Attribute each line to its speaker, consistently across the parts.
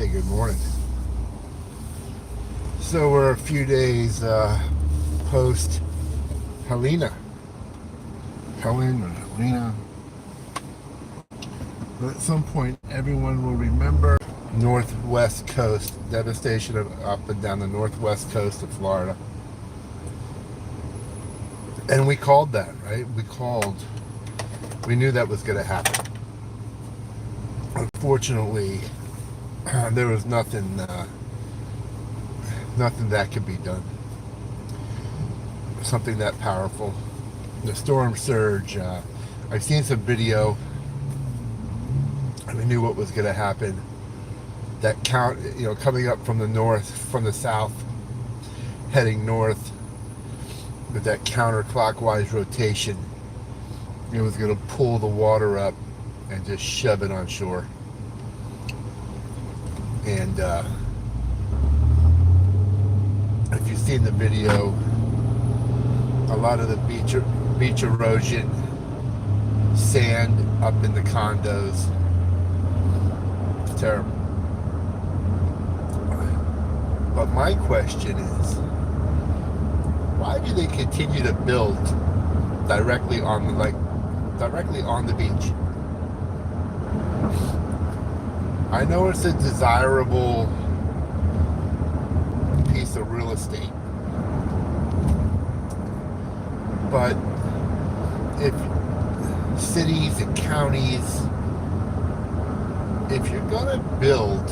Speaker 1: Hey, good morning. So we're a few days post Helena. Helen or Helena. But at some point, everyone will remember Northwest coast devastation up and down the northwest coast of Florida. And we called that, right? We knew that was going to happen. Unfortunately, there was nothing that could be done. Something that powerful. The storm surge. I've seen some video. We knew what was going to happen. That coming up from the north, from the south, heading north, with that counterclockwise rotation, it was going to pull the water up and just shove it on shore. And if you've seen the video, a lot of the beach erosion, sand up in the condos, it's terrible. But my question is, why do they continue to build directly on the beach? I know it's a desirable piece of real estate, but if cities and counties, if you're gonna build,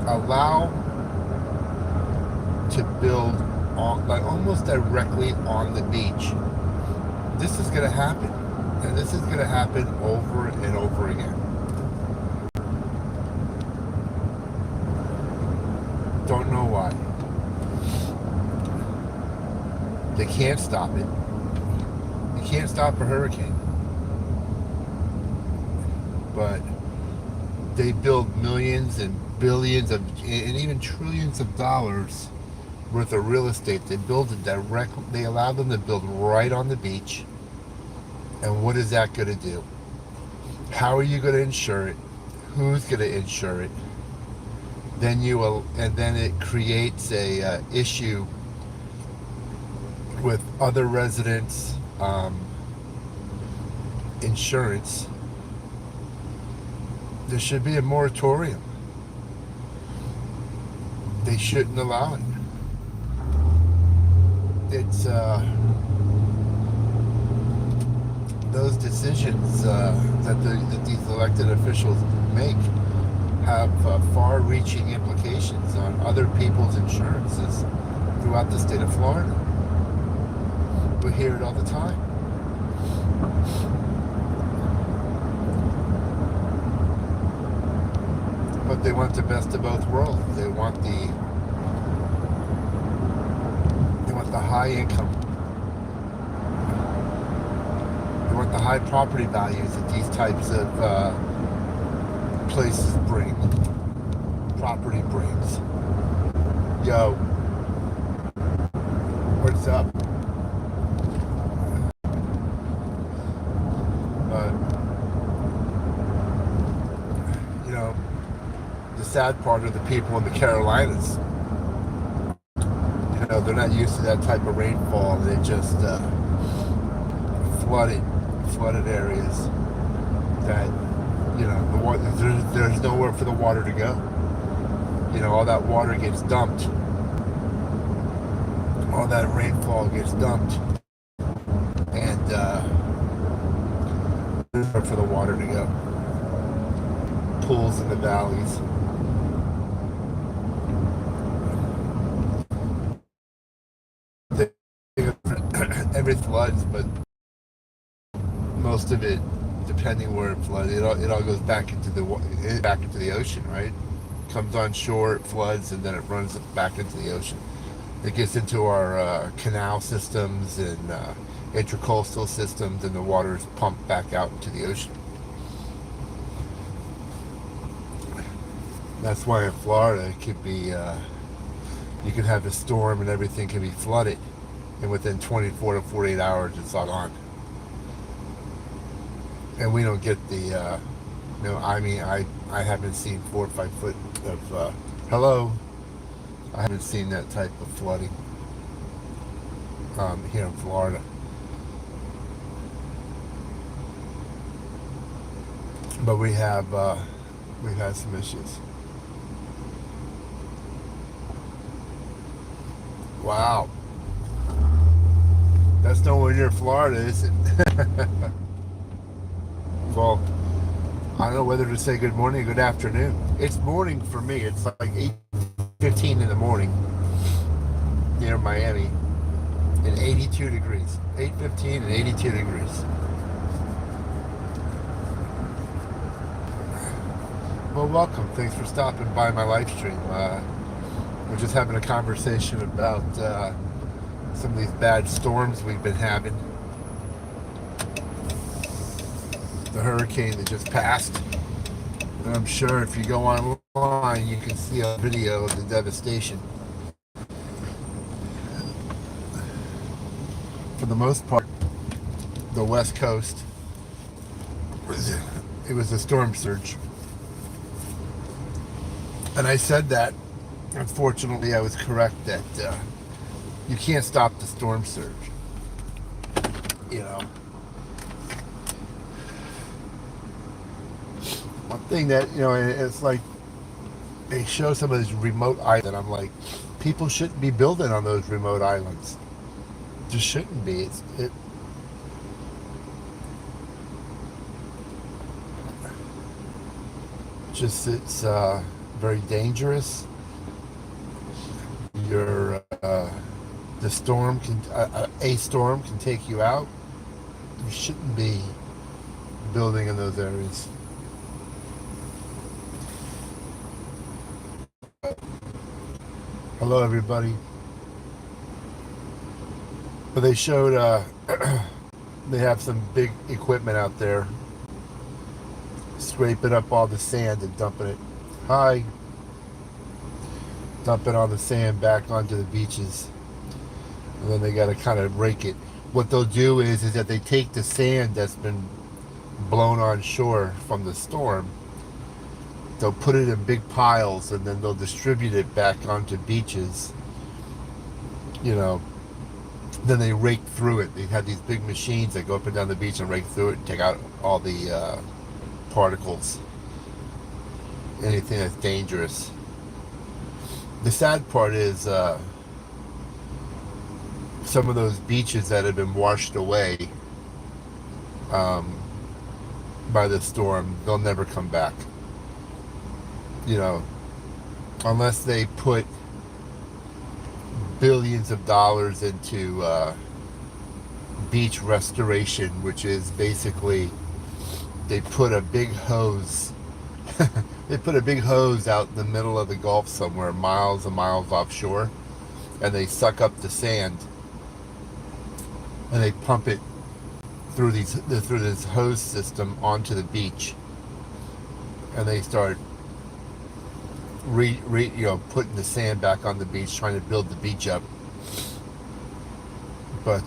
Speaker 1: allow to build on, like, almost directly on the beach, this is gonna happen, and this is gonna happen over and over again. Don't know why. They can't stop it. You can't stop a hurricane. But they build millions and billions of, and even trillions of dollars worth of real estate. They build it directly. They allow them to build right on the beach. And what is that going to do? How are you going to insure it? Who's going to insure it? Then then it creates a issue with other residents' insurance. There should be a moratorium. They shouldn't allow it. It's those decisions that these elected officials make have far-reaching implications on other people's insurances throughout the state of Florida. We hear it all the time. But they want the best of both worlds. They want the high income. They want the high property values that these types of places bring. Property brings. Yo, what's up? The sad part are the people in the Carolinas. They're not used to that type of rainfall. They just flooded areas that, the water, there's nowhere for the water to go. All that water gets dumped. All that rainfall gets dumped. And there's nowhere for the water to go. Pools in the valleys. Every floods, but most of it, depending where it floods, it all goes back into the ocean, right? Comes on shore, it floods, and then it runs back into the ocean. It gets into our canal systems and intracoastal systems, and the water is pumped back out into the ocean. That's why in Florida it could be, you could have a storm and everything can be flooded, and within 24 to 48 hours it's all gone. And we don't get the, I I haven't seen 4 or 5 foot of, hello, I haven't seen that type of flooding here in Florida. But we've had some issues. Wow, that's nowhere near Florida, is it? Well, I don't know whether to say good morning or good afternoon. It's morning for me. It's like 8:15 in the morning near Miami, and 82 degrees. 8:15 and 82 degrees. Well, welcome. Thanks for stopping by my live stream. We're just having a conversation about some of these bad storms we've been having. The hurricane that just passed. And I'm sure if you go online, you can see a video of the devastation. For the most part, the West Coast, it was a storm surge. And I said that, unfortunately, I was correct that you can't stop the storm surge. You know, one thing that, it's like they show some of these remote islands, and I'm like, people shouldn't be building on those remote islands. Just shouldn't be. It's very dangerous. The storm can a storm can take you out. You shouldn't be building in those areas. Hello, everybody. But they showed they have some big equipment out there scraping up all the sand and dumping it. Hi. Dumping all the sand back onto the beaches. And then they got to kind of rake it. What they'll do is that they take the sand that's been blown on shore from the storm. They'll put it in big piles, and then they'll distribute it back onto beaches. Then they rake through it. They have these big machines that go up and down the beach and rake through it and take out all the particles, anything that's dangerous. The sad part is some of those beaches that have been washed away by the storm, they'll never come back. Unless they put billions of dollars into beach restoration, which is basically they put a big hose they put a big hose out in the middle of the Gulf somewhere, miles and miles offshore, and they suck up the sand and they pump it through this hose system onto the beach, and they start putting the sand back on the beach, trying to build the beach up. But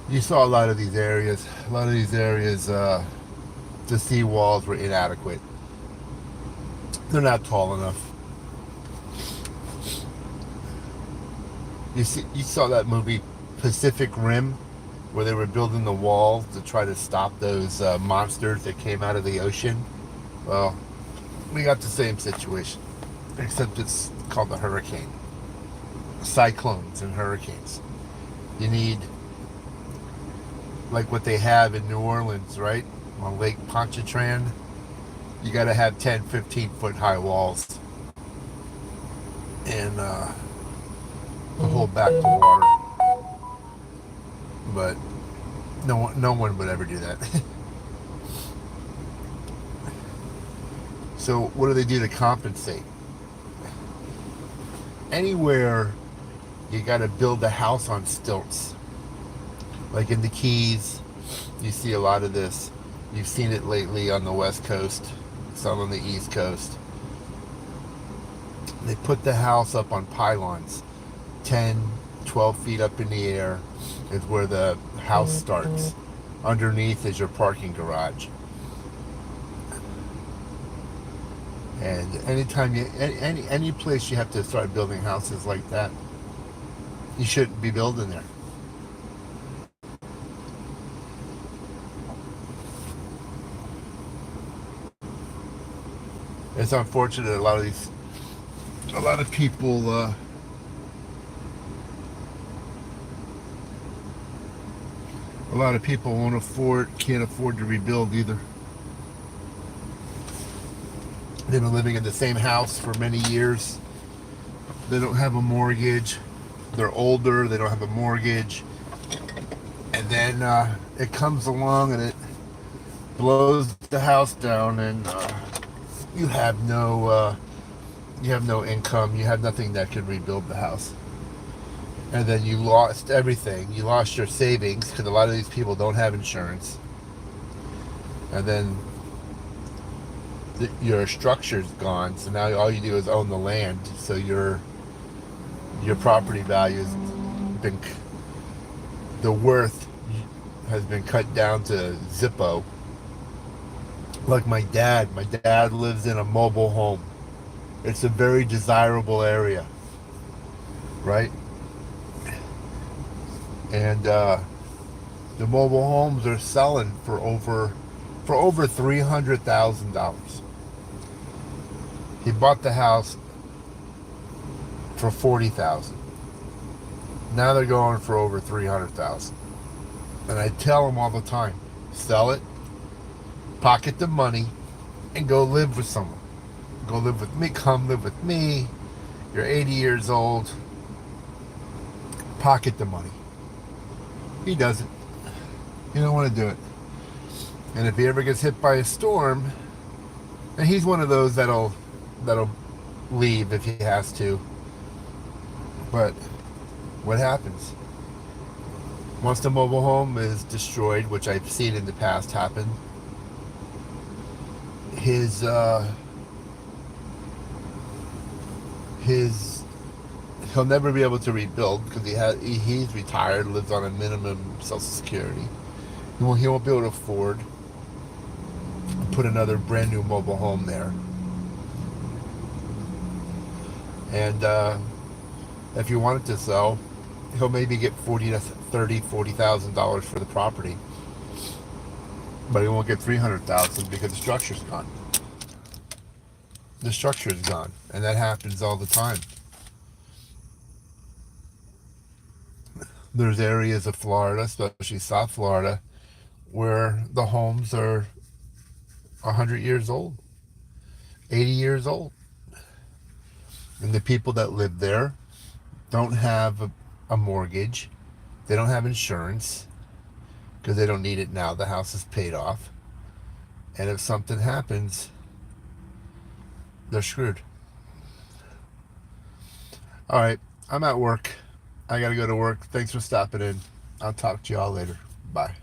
Speaker 1: you saw a lot of these areas. The sea walls were inadequate. They're not tall enough. You saw that movie Pacific Rim, where they were building the walls to try to stop those monsters that came out of the ocean. Well, we got the same situation, except it's called the hurricane. Cyclones and hurricanes. You need, like what they have in New Orleans, right? On Lake Pontchartrain, you got to have 10, 15 foot high walls and to hold back the water. But no one would ever do that. So what do they do to compensate? Anywhere you got to build a house on stilts. Like in the Keys, you see a lot of this. You've seen it lately on the West Coast, some on the East Coast. They put the house up on pylons. 10, 12 feet up in the air is where the house starts. Underneath is your parking garage. And anytime any place you have to start building houses like that, you shouldn't be building there. It's unfortunate a lot of people, can't afford to rebuild either. They've been living in the same house for many years. They don't have a mortgage. They're older. They don't have a mortgage. And then it comes along and it blows the house down, and you have no income. You have nothing that could rebuild the house. And then you lost everything. You lost your savings because a lot of these people don't have insurance. And then your structure's gone. So now all you do is own the land. So your property value has been, the worth has been cut down to Zippo. Like my dad lives in a mobile home. It's a very desirable area, right? And the mobile homes are selling for over $300,000. He bought the house for $40,000. Now they're going for over $300,000. And I tell him all the time, sell it, pocket the money, and go live with someone. Go live with me. Come live with me. You're 80 years old. Pocket the money. He doesn't. He don't want to do it. And if he ever gets hit by a storm, and he's one of those that'll leave if he has to. But what happens? Once the mobile home is destroyed, which I've seen in the past happen, he'll never be able to rebuild because he's retired, lives on a minimum Social Security. He won't be able to afford to put another brand new mobile home there. And if you wanted to sell, he'll maybe get $40,000 for the property, but he won't get $300,000 because the structure's gone. The structure is gone, and that happens all the time. There's areas of Florida, especially South Florida, where the homes are 100 years old, 80 years old. And the people that live there don't have a mortgage. They don't have insurance because they don't need it now. The house is paid off. And if something happens, they're screwed. All right, I'm at work. I got to go to work. Thanks for stopping in. I'll talk to you all later. Bye.